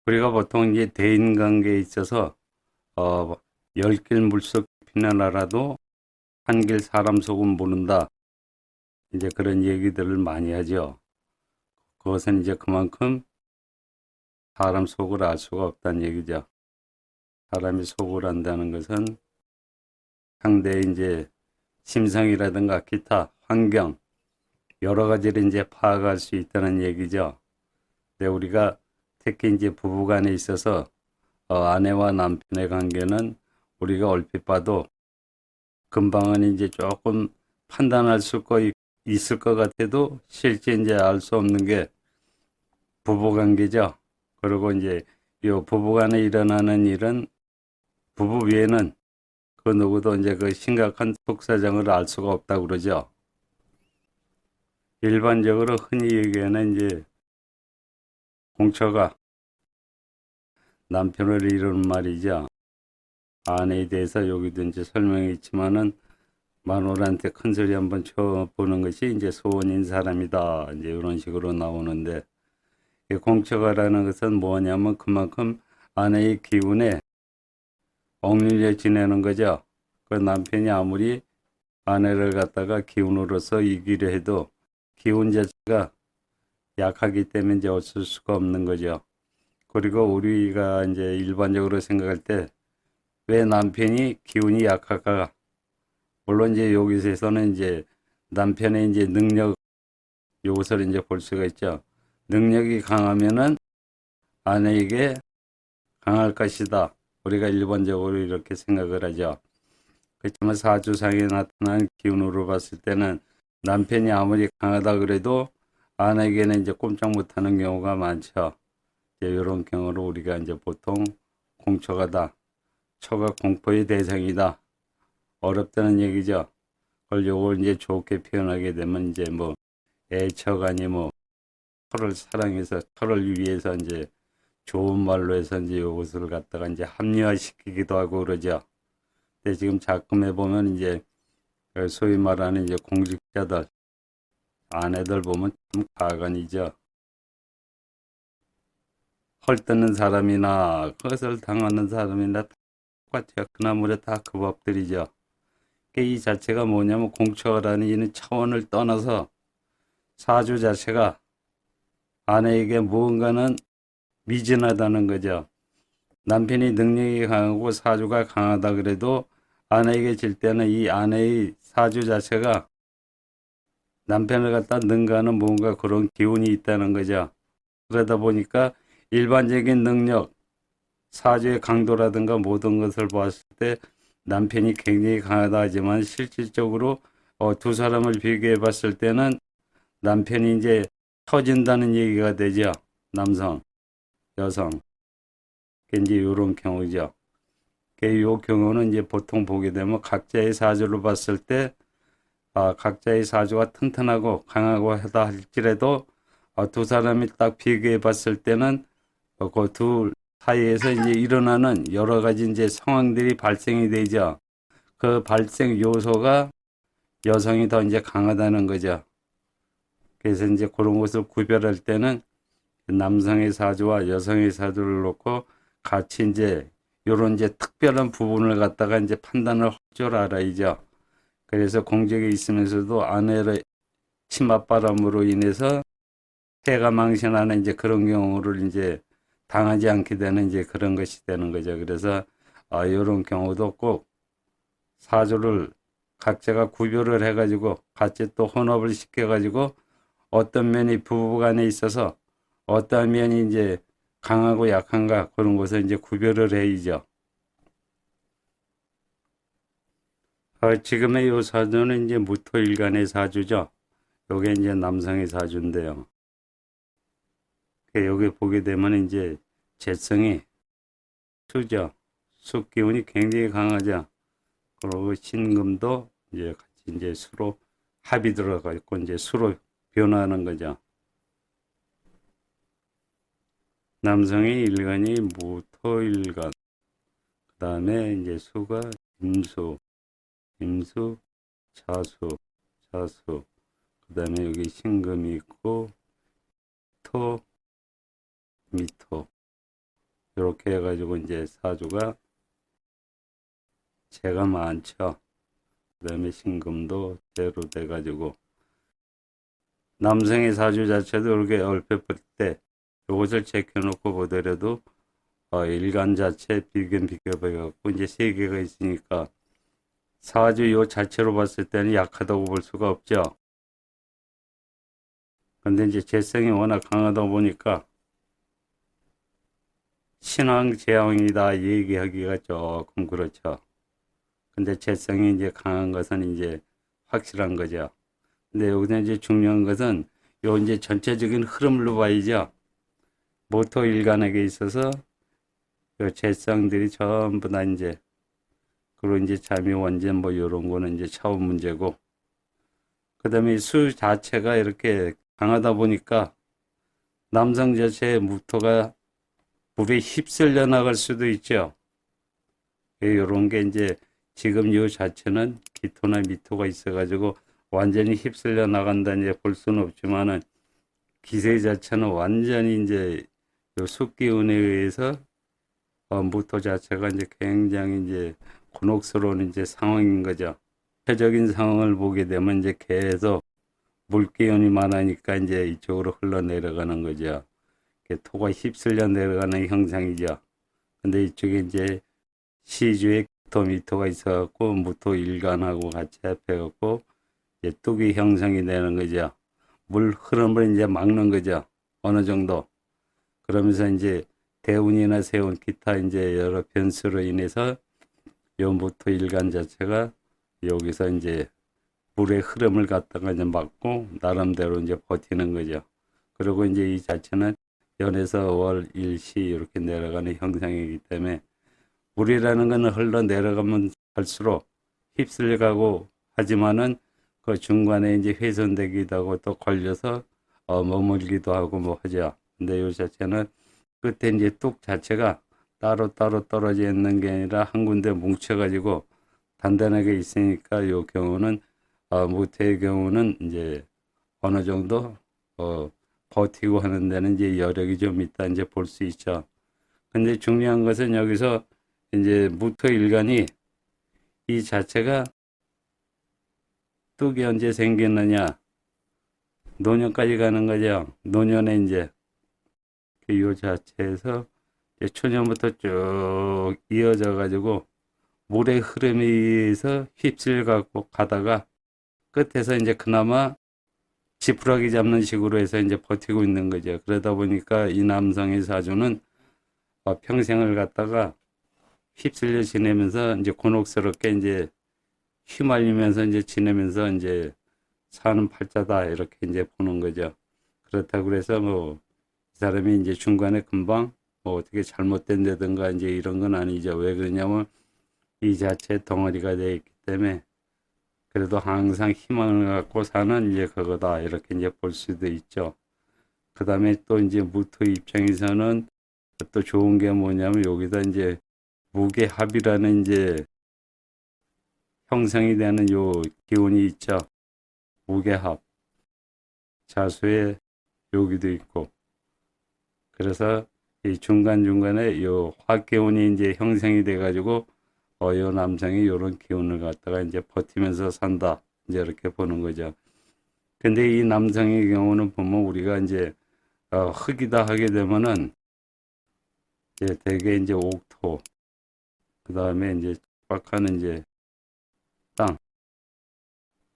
우리가 보통 이제 대인관계에 있어서 어, 10길 물속 깊이나 알아도 한 길 사람 속은 모른다. 이제 그런 얘기들을 많이 하죠. 그것은 이제 그만큼 사람 속을 알 수가 없다는 얘기죠. 사람이 속을 안다는 것은 상대의 이제 심성이라든가 기타 환경 여러 가지를 이제 파악할 수 있다는 얘기죠. 근데 우리가 특히 이제 부부간에 있어서 아내와 남편의 관계는 우리가 얼핏 봐도 금방은 이제 조금 판단할 수 있을 것 같아도 실제 이제 알 수 없는 게 부부 관계죠. 그리고 이제 이 부부 간에 일어나는 일은 부부 위에는 그 누구도 이제 그 심각한 속사정을 알 수가 없다고 그러죠. 일반적으로 흔히 얘기하는 이제 공처가 남편을 이루는 말이죠. 아내에 대해서 여기도 이제 설명이 있지만은 마누라한테 큰 소리 한번 쳐보는 것이 이제 소원인 사람이다. 이제 이런 식으로 나오는데 이 공처가라는 것은 뭐냐면 그만큼 아내의 기운에 억눌려 지내는 거죠. 그 남편이 아무리 아내를 갖다가 기운으로서 이기려 해도 기운 자체가 약하기 때문에 이제 어쩔 수가 없는 거죠. 그리고 우리가 이제 일반적으로 생각할 때 왜 남편이 기운이 약할까? 물론 이제 여기서는 이제 남편의 이제 능력 요것을 이제 볼 수가 있죠. 능력이 강하면은 아내에게 강할 것이다. 우리가 일반적으로 이렇게 생각을 하죠. 그렇지만 사주상에 나타난 기운으로 봤을 때는 남편이 아무리 강하다 그래도 아내에게는 이제 꼼짝 못하는 경우가 많죠. 이제 이런 경우로 우리가 이제 보통 공처가다. 처가 공포의 대상이다. 어렵다는 얘기죠. 그걸 요걸 이제 좋게 표현하게 되면 이제 뭐 애처가니 뭐 처를 사랑해서 처를 위해서 이제 좋은 말로 해서 이제 요것을 갖다가 이제 합리화시키기도 하고 그러죠. 근데 지금 작품에 보면 이제 소위 말하는 이제 공직자들 아내들 보면 참 가관이죠. 헐뜯는 사람이나 그것을 당하는 사람이나 똑같아요. 그나물에 다 그 법들이죠. 이 자체가 뭐냐면 공처라는 이는 차원을 떠나서 사주 자체가 아내에게 무언가는 미진하다는 거죠. 남편이 능력이 강하고 사주가 강하다 그래도 아내에게 질 때는 이 아내의 사주 자체가 남편을 갖다 능가하는 뭔가 그런 기운이 있다는 거죠. 그러다 보니까 일반적인 능력, 사주의 강도라든가 모든 것을 봤을 때 남편이 굉장히 강하다 하지만 실질적으로 두 사람을 비교해 봤을 때는 남편이 이제 처진다는 얘기가 되죠. 남성, 여성. 이제 이런 경우죠. 이 경우는 이제 보통 보게 되면 각자의 사주를 봤을 때 각자의 사주가 튼튼하고 강하고 하다 할지라도 두 사람이 딱 비교해 봤을 때는 그 둘 사이에서 이제 일어나는 여러 가지 이제 상황들이 발생이 되죠. 그 발생 요소가 여성이 더 이제 강하다는 거죠. 그래서 이제 그런 것을 구별할 때는 남성의 사주와 여성의 사주를 놓고 같이 이제 요런 이제 특별한 부분을 갖다가 이제 판단을 할 줄 알아야죠. 그래서 공적에 있으면서도 아내의 치맛바람으로 인해서 해가 망신하는 이제 그런 경우를 이제 당하지 않게 되는 이제 그런 것이 되는 거죠. 그래서 이런 경우도 꼭 사주를 각자가 구별을 해가지고 같이 또 혼합을 시켜가지고 어떤 면이 부부간에 있어서 어떤 면이 이제 강하고 약한가 그런 것을 이제 구별을 해야죠. 지금의 이 사주는 이제 무토일간의 사주죠. 요게 이제 남성의 사주인데요. 여기 보게 되면 이제 재성이 수죠. 수 기운이 굉장히 강하죠. 그리고 신금도 이제 같이 이제 수로 합이 들어가 있고 이제 수로 변화하는 거죠. 남성의 일간이 무토일간. 그 다음에 이제 수가 임수, 임수, 자수, 자수. 그 다음에 여기 신금이 있고 토, 미토. 이렇게 해가지고 이제 사주가 재가 많죠. 그 다음에 신금도 재로 돼가지고 남성의 사주 자체도 이렇게 얼핏 볼 때 이것을 제껴놓고 보더라도 일간 자체 비교해갖고 이제 세 개가 있으니까 사주 요 자체로 봤을 때는 약하다고 볼 수가 없죠. 근데 이제 재성이 워낙 강하다 보니까 신왕 재왕이다 얘기하기가 조금 그렇죠. 근데 재성이 이제 강한 것은 이제 확실한 거죠. 근데 여기서 이제 중요한 것은 요 이제 전체적인 흐름으로 봐야죠. 모토 일간에게 있어서 요 재성들이 전부 다 이제 그리고 이제 잠이 원전 뭐 요런 거는 이제 차원 문제고 그 다음에 수 자체가 이렇게 강하다 보니까 남성 자체의 무토가 물에 휩쓸려 나갈 수도 있죠. 요런 게 이제 지금 요 자체는 기토나 미토가 있어가지고 완전히 휩쓸려 나간다는 이제 볼 수는 없지만은 기세 자체는 완전히 이제 요 숫기운에 의해서 무토 자체가 이제 굉장히 이제 곤혹스러운 이제 상황인 거죠. 대적인 상황을 보게 되면 이제 계속 물기운이 많으니까 이제 이쪽으로 흘러내려가는 거죠. 토가 휩쓸려 내려가는 형상이죠. 근데 이쪽에 이제 시주에 기토 미토가 있어갖고 무토 일간하고 같이 합해갖고 이제 뚝이 형성이 되는 거죠. 물 흐름을 이제 막는 거죠. 어느 정도. 그러면서 이제 대운이나 세운 기타 이제 여러 변수로 인해서 요 무토 일간 자체가 여기서 이제 물의 흐름을 갖다가 이제 막고 나름대로 이제 버티는 거죠. 그리고 이제 이 자체는 연에서 월, 일, 시 이렇게 내려가는 형상이기 때문에 물이라는 것은 흘러 내려가면 갈수록 휩쓸려가고 하지만은 그 중간에 이제 훼손되기도 하고 또 걸려서 머물기도 하고 뭐 하죠. 근데 이 자체는 끝에 이제 뚝 자체가 따로따로 떨어져 있는 게 아니라 한 군데 뭉쳐가지고 단단하게 있으니까 이 경우는 무토의 경우는 이제 어느 정도 버티고 하는 데는 이제 여력이 좀 있다 이제 볼 수 있죠. 근데 중요한 것은 여기서 이제 무토 일간이 이 자체가 뚝이 언제 생겼느냐 노년까지 가는 거죠. 노년에 이제 이 자체에서 초년부터 쭉 이어져 가지고 물의 흐름에 의해서 휩쓸려 갖고 가다가 끝에서 이제 그나마 지푸라기 잡는 식으로 해서 이제 버티고 있는 거죠. 그러다 보니까 이 남성의 사주는 평생을 갖다가 휩쓸려 지내면서 이제 곤혹스럽게 이제 휘말리면서 이제 지내면서 이제 사는 팔자다 이렇게 이제 보는 거죠. 그렇다고 그래서 뭐 이 사람이 이제 중간에 금방 뭐 어떻게 잘못된다든가 이제 이런 건 아니죠. 왜 그러냐면 이 자체 덩어리가 되어 있기 때문에 그래도 항상 희망을 갖고 사는 이제 그거다 이렇게 이제 볼 수도 있죠. 그 다음에 또 이제 무토 입장에서는 또 좋은 게 뭐냐면 여기다 이제 무게합이라는 이제 형성이 되는 요 기운이 있죠. 무게합. 자수에 여기도 있고. 그래서 이 중간중간에 요 화기운이 이제 형성이 돼 가지고 요 남성이 요런 기운을 갖다가 이제 버티면서 산다. 이제 이렇게 보는 거죠. 근데 이 남성의 경우는 보면 우리가 이제 흙이다 하게 되면은 이제 대개 이제 옥토, 그 다음에 이제 빡하는 이제 땅,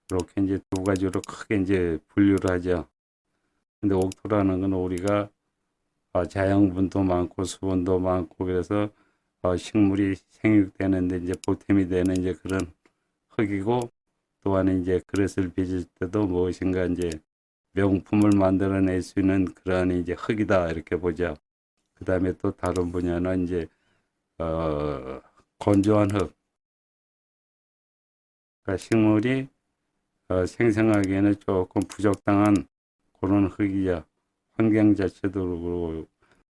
이렇게 이제 두 가지로 크게 이제 분류를 하죠. 근데 옥토라는 건 우리가 자양분도 많고 수분도 많고 그래서 식물이 생육되는데 이제 보탬이 되는 이제 그런 흙이고 또한 이제 그릇을 빚을 때도 무엇인가 이제 명품을 만들어낼 수 있는 그러한 이제 흙이다 이렇게 보죠. 그 다음에 또 다른 분야는 이제 건조한 흙. 그러니까 식물이 생성하기에는 조금 부적당한 그런 흙이야. 환경 자체도 그렇고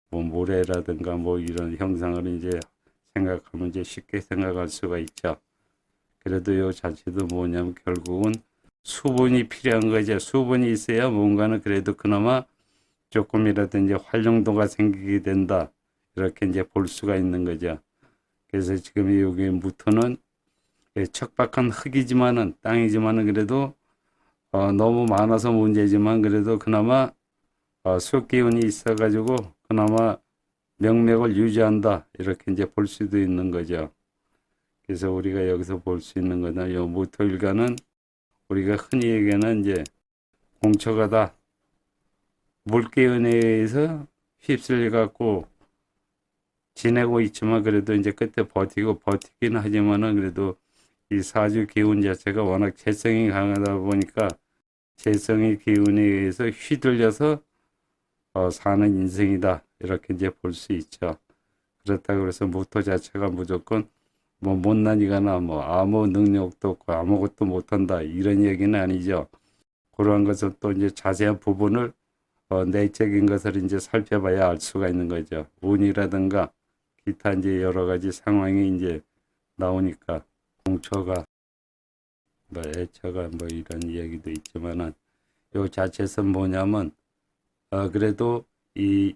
뭐 모래라든가 뭐 이런 형상을 이제 생각하면 이제 쉽게 생각할 수가 있죠. 그래도 이 자체도 뭐냐면 결국은 수분이 필요한 거죠. 수분이 있어야 뭔가는 그래도 그나마 조금이라도 이제 활용도가 생기게 된다. 이렇게 이제 볼 수가 있는 거죠. 그래서 지금 여기 무토는 척박한 흙이지만은 땅이지만은 그래도 너무 많아서 문제지만 그래도 그나마 수욕 기운이 있어가지고 그나마 명맥을 유지한다 이렇게 이제 볼 수도 있는 거죠. 그래서 우리가 여기서 볼 수 있는 거는 요 무토일간은 우리가 흔히 얘기하는 이제 공처가다 물기운에 의해서 휩쓸려 갖고 지내고 있지만 그래도 이제 끝에 버티긴 하지만은 그래도 이 사주 기운 자체가 워낙 재성이 강하다 보니까 재성의 기운에 의해서 휘둘려서 사는 인생이다 이렇게 이제 볼 수 있죠. 그렇다고 해서 무토 자체가 무조건 뭐 못난이거나 뭐 아무 능력도 없고 아무것도 못한다 이런 얘기는 아니죠. 그러한 것은 또 이제 자세한 부분을 내적인 것을 이제 살펴봐야 알 수가 있는 거죠. 운이라든가 기타 이제 여러 가지 상황이 이제 나오니까 공처가 뭐 애처가 뭐 이런 얘기도 있지만은 요 자체에서 뭐냐면 그래도 이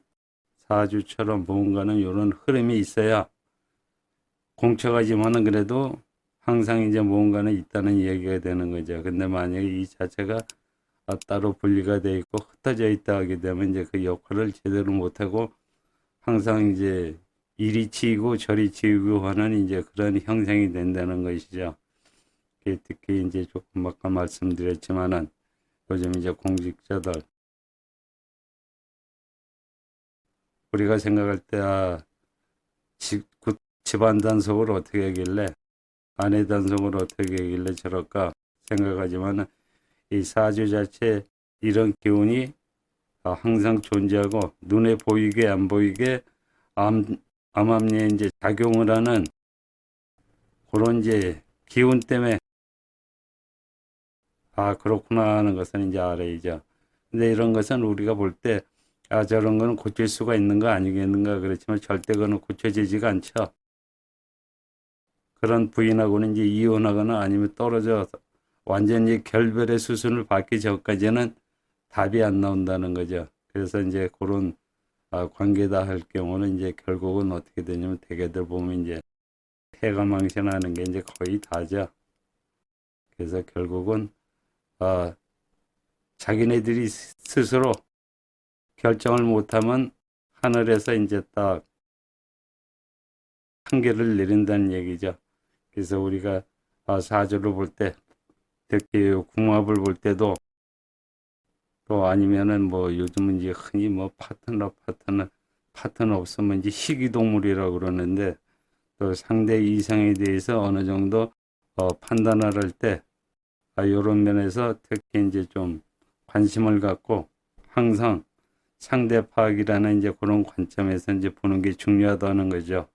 사주처럼 뭔가는 이런 흐름이 있어야 공처가지만은 그래도 항상 이제 뭔가는 있다는 얘기가 되는 거죠. 근데 만약에 이 자체가 따로 분리가 돼 있고 흩어져 있다 하게 되면 이제 그 역할을 제대로 못하고 항상 이제 이리 치이고 저리 치이고 하는 이제 그런 형상이 된다는 것이죠. 특히 이제 조금 아까 말씀드렸지만은 요즘 이제 공직자들 우리가 생각할 때 집안 단속을 어떻게 하길래 아내 단속을 어떻게 하길래 저럴까 생각하지만은 이 사주 자체 이런 기운이 항상 존재하고 눈에 보이게 안 보이게 암암리에 이제 작용을 하는 그런 이제 기운 때문에 그렇구나 하는 것은 이제 알아야죠. 근데 이런 것은 우리가 볼 때 저런 거는 고칠 수가 있는 거 아니겠는가 그렇지만 절대 그거는 고쳐지지가 않죠. 그런 부인하고는 이제 이혼하거나 아니면 떨어져 완전히 결별의 수순을 받기 전까지는 답이 안 나온다는 거죠. 그래서 이제 그런 관계다 할 경우는 이제 결국은 어떻게 되냐면 대개들 보면 이제 폐가 망신하는 게 이제 거의 다죠. 그래서 결국은 자기네들이 스스로 결정을 못하면 하늘에서 이제 딱 판결을 내린다는 얘기죠. 그래서 우리가 사주를 볼 때, 특히 궁합을 볼 때도 또 아니면은 뭐 요즘은 이제 흔히 뭐 파트너 없으면 이제 희귀동물이라고 그러는데 또 상대 이상에 대해서 어느 정도 판단을 할 때 이런 면에서 특히 이제 좀 관심을 갖고 항상 상대 파악이라는 이제 그런 관점에서 이제 보는 게 중요하다는 거죠.